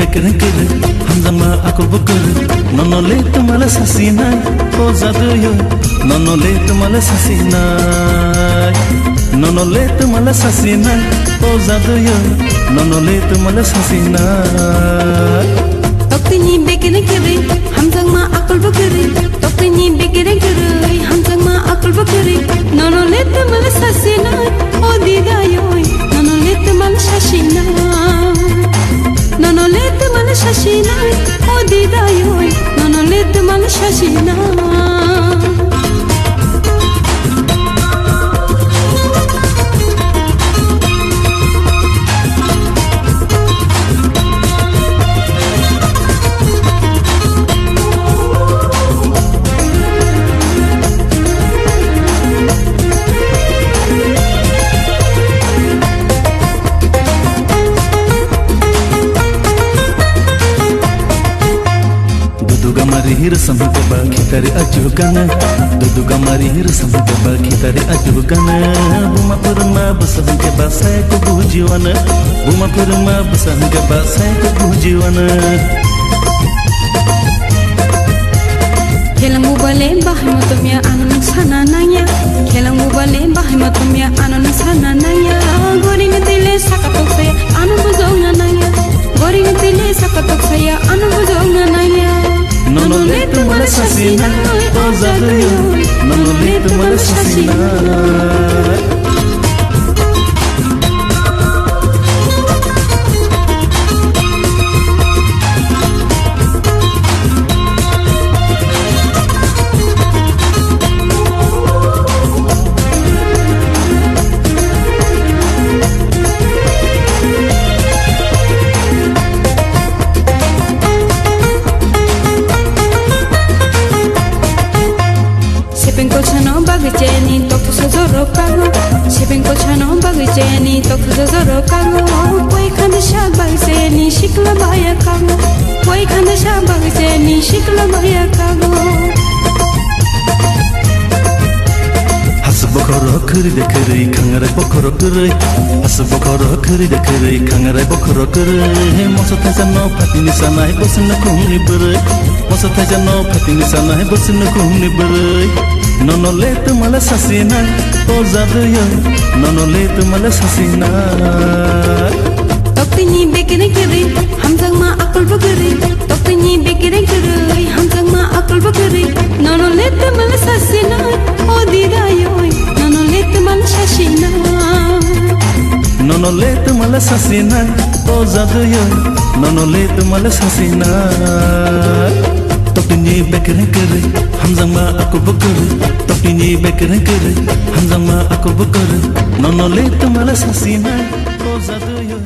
bekeren kere hamzama akıl bukır nonole tumala sasinay o zaduyo nonole tumala sasinay nonole tumala sasinay o zaduyo nonole tumala sasinay tokni bekeren kere hamzama akıl bukır tokni bekeren kere hamzama akıl bukır nonole tumala sasinay o didayo nonole tumala sasinay nonole tumala sasinay o didayo nonole tumala sasinay hir samute ba khitare ajugana duduga mari hir samute ba khitare ajugana buma purma basahunke ba sai ko bujiwana buma purma basahunke ba sai ko bujiwana Kelamu bale bahmatumya anan sana nanya Kelamu bale bahmatumya anan sana nanya Goring tile sakatok saya anu buzongna nanya Goring tile sakatok saya anu buzongna nanya nonole tumala sasinay o zaduyo nonole tumala sasinay bagiceni toku sozoro kago Shibin ko chano bagiceni toku sozoro kago Koi khandasha bagiceni shikla baya kago Koi khandasha bagiceni shikla baya kago Hasbokoro kuri de kuri khangare bokoro kuri Hasbokoro kuri de kuri khangare bokoro kuri Mosata jano patini sanai bosin khumni bure Mosata jano patini sanai bosin khumni bure nonole tumala sasinay o zaduyo nonole tumala sasinay tokni bekere kere hamzang ma akul bukere tokni bekere kere hamzang ma akul bukere nonole tumala sasinay o didayo nonole tumala sasinay nonole tumala sasinay o zaduyo nonole tumala sasinay tokni bekere kere hamzang ma akul bukere tokni bekere kere hamzang ma akul bukere nonole tumala sasinay o zaduyo